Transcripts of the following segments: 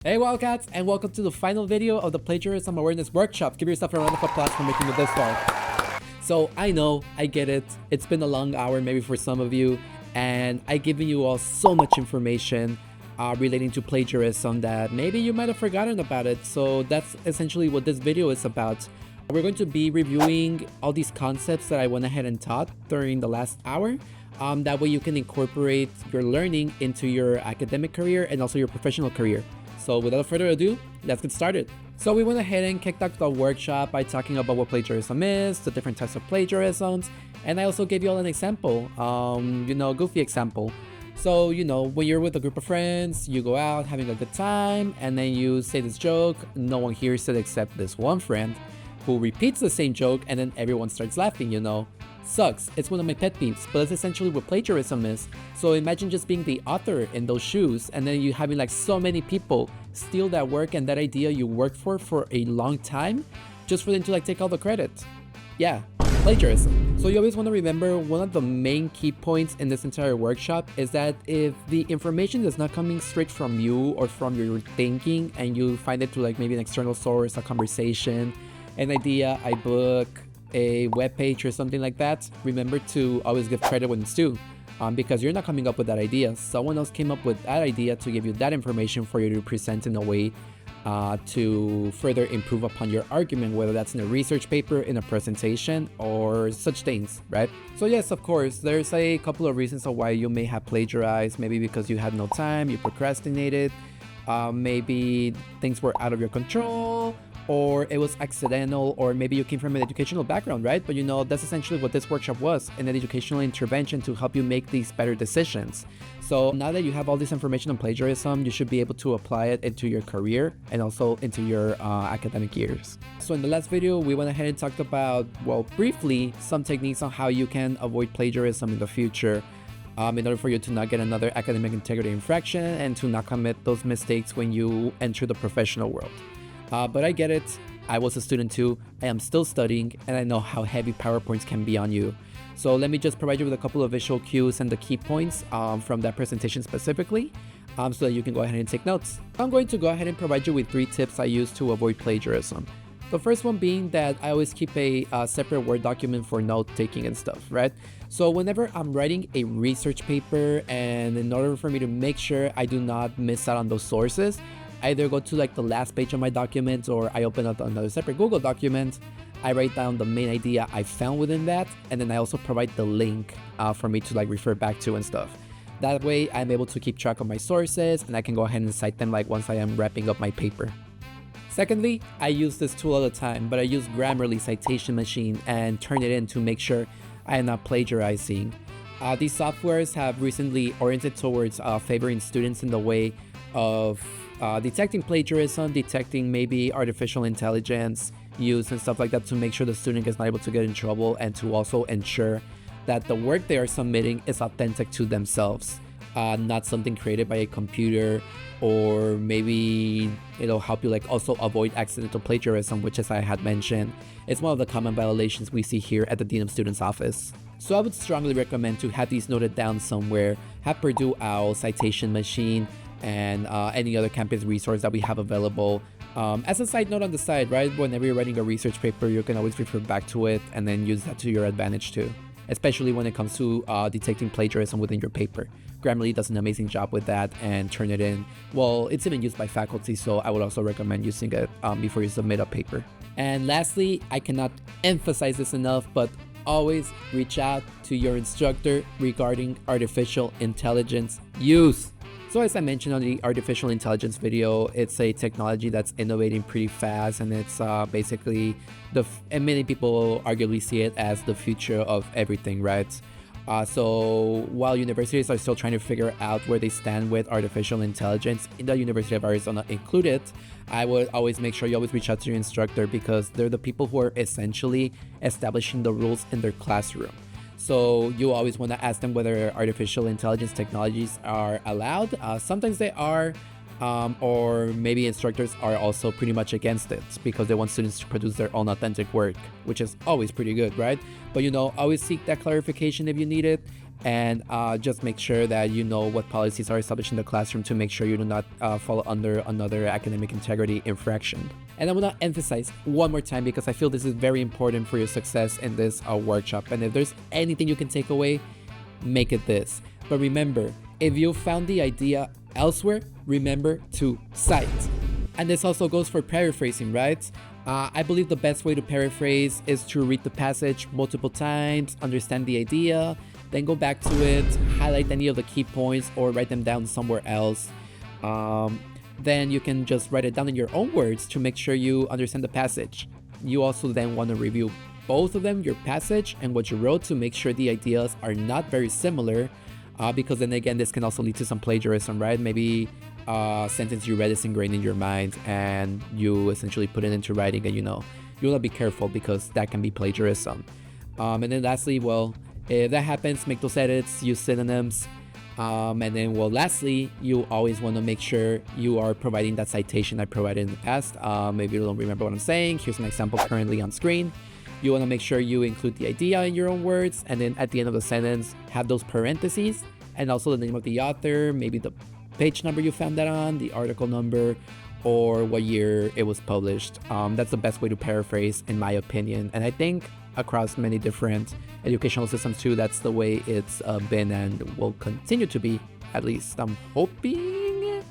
Hey Wildcats, and welcome to the final video of the Plagiarism Awareness Workshop. Give yourself a round of applause for making it this far. So I know, I get it, it's been a long hour maybe for some of you, and I've given you all so much information relating to plagiarism that maybe you might have forgotten about it. So that's essentially what this video is about. We're going to be reviewing all these concepts that I went ahead and taught during the last hour. That way you can incorporate your learning into your academic career and also your professional career. So without further ado, let's get started. So we went ahead and kicked off the workshop by talking about what plagiarism is, the different types of plagiarisms, and I also gave you all an example, goofy example. So, when you're with a group of friends, you go out having a good time, and then you say this joke, no one hears it except this one friend, who repeats the same joke, and then everyone starts laughing, Sucks. It's one of my pet peeves, but that's essentially what plagiarism is. So imagine just being the author in those shoes, and then you having like so many people steal that work and that idea you worked for a long time, just for them to like take all the credit. Yeah, plagiarism. So you always want to remember one of the main key points in this entire workshop is that if the information is not coming straight from you or from your thinking, and you find it through like maybe an external source, a conversation, an idea, a book, a web page or something like that, remember to always give credit when it's due, because you're not coming up with that idea. Someone else came up with that idea to give you that information for you to present in a way to further improve upon your argument, whether that's in a research paper, in a presentation, or such things, right? So yes, of course, there's a couple of reasons of why you may have plagiarized. Maybe because you had no time, you procrastinated, maybe things were out of your control, or it was accidental, or maybe you came from an educational background, right? But that's essentially what this workshop was, an educational intervention to help you make these better decisions. So now that you have all this information on plagiarism, you should be able to apply it into your career and also into your academic years. So in the last video, we went ahead and talked about, well, briefly, some techniques on how you can avoid plagiarism in the future, in order for you to not get another academic integrity infraction and to not commit those mistakes when you enter the professional world. But I get it, I was a student too, I am still studying, and I know how heavy PowerPoints can be on you. So let me just provide you with a couple of visual cues and the key points from that presentation specifically, so that you can go ahead and take notes. I'm going to go ahead and provide you with 3 tips I use to avoid plagiarism. The first one being that I always keep a separate Word document for note taking and stuff, right? So whenever I'm writing a research paper, and in order for me to make sure I do not miss out on those sources, I either go to like the last page of my document, or I open up another separate Google document. I write down the main idea I found within that, and then I also provide the link for me to like refer back to and stuff. That way I'm able to keep track of my sources, and I can go ahead and cite them like once I am wrapping up my paper. Secondly, I use this tool all the time, but I use Grammarly Citation Machine and Turnitin to make sure I am not plagiarizing. These softwares have recently oriented towards favoring students in the way of detecting plagiarism, detecting maybe artificial intelligence use and stuff like that, to make sure the student is not able to get in trouble, and to also ensure that the work they are submitting is authentic to themselves, not something created by a computer. Or maybe it'll help you like also avoid accidental plagiarism, which, as I had mentioned, is one of the common violations we see here at the Dean of Students office. So I would strongly recommend to have these noted down somewhere. Have Purdue OWL, Citation Machine, and any other campus resource that we have available. As a side note on the side, right, whenever you're writing a research paper, you can always refer back to it and then use that to your advantage too, especially when it comes to detecting plagiarism within your paper. Grammarly does an amazing job with that, and Turnitin, well, it's even used by faculty, so I would also recommend using it before you submit a paper. And lastly, I cannot emphasize this enough, but always reach out to your instructor regarding artificial intelligence use. So as I mentioned on the artificial intelligence video, it's a technology that's innovating pretty fast, and it's basically and many people arguably see it as the future of everything, right? So while universities are still trying to figure out where they stand with artificial intelligence, in the University of Arizona included, I would always make sure you always reach out to your instructor, because they're the people who are essentially establishing the rules in their classroom. So you always want to ask them whether artificial intelligence technologies are allowed. Sometimes they are, or maybe instructors are also pretty much against it because they want students to produce their own authentic work, which is always pretty good, right? But always seek that clarification if you need it, and just make sure that you know what policies are established in the classroom to make sure you do not fall under another academic integrity infraction. And I want to emphasize one more time because I feel this is very important for your success in this workshop. And if there's anything you can take away, make it this. But remember, if you found the idea elsewhere, remember to cite. And this also goes for paraphrasing, right? I believe the best way to paraphrase is to read the passage multiple times, understand the idea, then go back to it, highlight any of the key points or write them down somewhere else. Then you can just write it down in your own words to make sure you understand the passage. You also then want to review both of them, your passage and what you wrote, to make sure the ideas are not very similar, because then again, this can also lead to some plagiarism, right? Maybe a sentence you read is ingrained in your mind and you essentially put it into writing, and you want to be careful because that can be plagiarism. And then lastly, well, if that happens, make those edits, use synonyms. And then, well, lastly, you always want to make sure you are providing that citation I provided in the past. Maybe you don't remember what I'm saying. Here's an example currently on screen. You want to make sure you include the idea in your own words, and then at the end of the sentence, have those parentheses and also the name of the author, maybe the page number you found that on, the article number, or what year it was published. That's the best way to paraphrase, in my opinion. And I think across many different educational systems too, that's the way it's been and will continue to be, at least I'm hoping.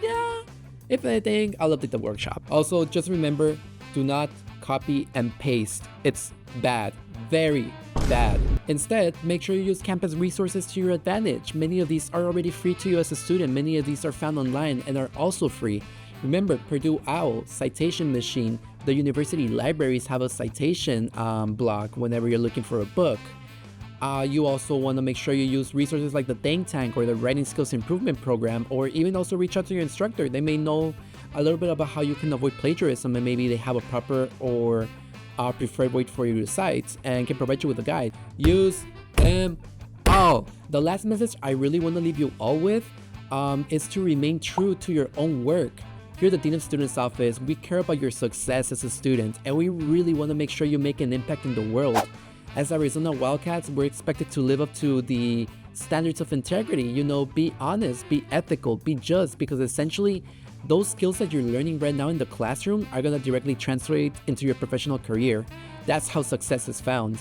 Yeah, if anything, I'll update the workshop. Also, just remember, do not copy and paste. It's bad, very bad. Instead, make sure you use campus resources to your advantage. Many of these are already free to you as a student. Many of these are found online and are also free. Remember, Purdue OWL, Citation Machine, the university libraries have a citation block whenever you're looking for a book. You also want to make sure you use resources like the Think Tank or the Writing Skills Improvement Program, or even also reach out to your instructor. They may know a little bit about how you can avoid plagiarism, and maybe they have a proper or preferred way for you to cite and can provide you with a guide. Use them all. The last message I really want to leave you all with is to remain true to your own work. Here at the Dean of Students Office, we care about your success as a student, and we really want to make sure you make an impact in the world. As Arizona Wildcats, we're expected to live up to the standards of integrity. Be honest, be ethical, be just, because essentially those skills that you're learning right now in the classroom are going to directly translate into your professional career. That's how success is found.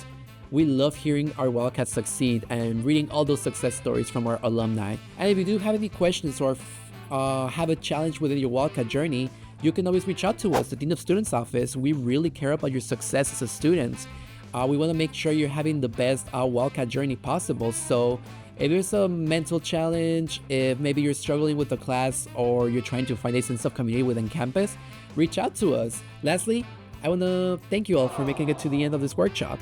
We love hearing our Wildcats succeed and reading all those success stories from our alumni. And if you do have any questions or have a challenge within your Wildcat journey, you can always reach out to us, the Dean of Students Office. We really care about your success as a student. We want to make sure you're having the best Wildcat journey possible. So if there's a mental challenge, if maybe you're struggling with the class, or you're trying to find a sense of community within campus, reach out to us. Lastly, I want to thank you all for making it to the end of this workshop.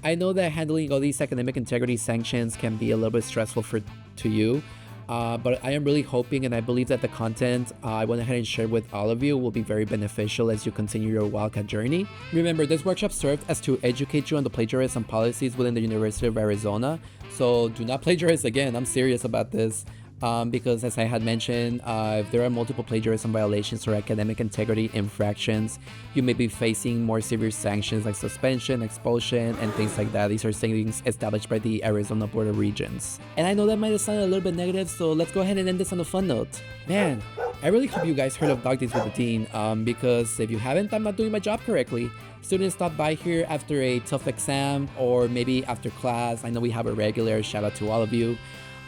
I know that handling all these academic integrity sanctions can be a little bit stressful to you, but I am really hoping, and I believe that the content I went ahead and shared with all of you will be very beneficial as you continue your Wildcat journey. Remember, this workshop served as to educate you on the plagiarism policies within the University of Arizona. So do not plagiarize again. I'm serious about this. Because as I had mentioned, if there are multiple plagiarism violations or academic integrity infractions, you may be facing more severe sanctions like suspension, expulsion, and things like that. These are things established by the Arizona Board of Regents. And I know that might have sounded a little bit negative, so let's go ahead and end this on a fun note. Man, I really hope you guys heard of Dog Days with the Dean, because if you haven't, I'm not doing my job correctly. Students stop by here after a tough exam or maybe after class. I know we have a regular, shout out to all of you.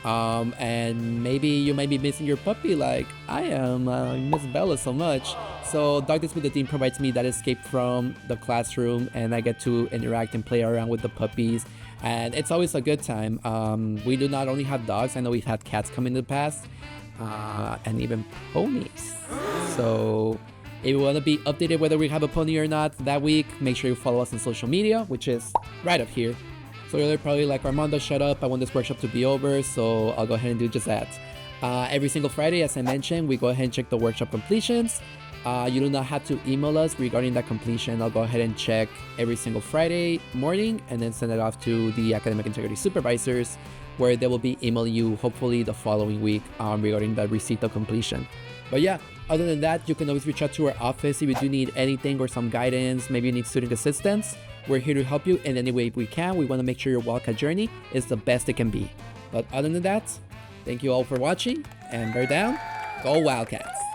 And maybe you might be missing your puppy like I am. I miss Bella so much. So Dog Days with the Dean provides me that escape from the classroom, and I get to interact and play around with the puppies, and it's always a good time. We do not only have dogs, I know we've had cats come in the past, and even ponies. So if you want to be updated whether we have a pony or not that week, make sure you follow us on social media, which is right up here. So you're probably like, Armando, shut up, I want this workshop to be over, so I'll go ahead and do just that. Every single Friday, as I mentioned, we go ahead and check the workshop completions. You do not have to email us regarding that completion. I'll go ahead and check every single Friday morning and then send it off to the academic integrity supervisors, where they will be emailing you hopefully the following week regarding the receipt of completion. But yeah, other than that, you can always reach out to our office if you do need anything or some guidance. Maybe you need student assistance. We're here to help you in any way we can. We want to make sure your Wildcat journey is the best it can be. But other than that, thank you all for watching, and bear down, go Wildcats!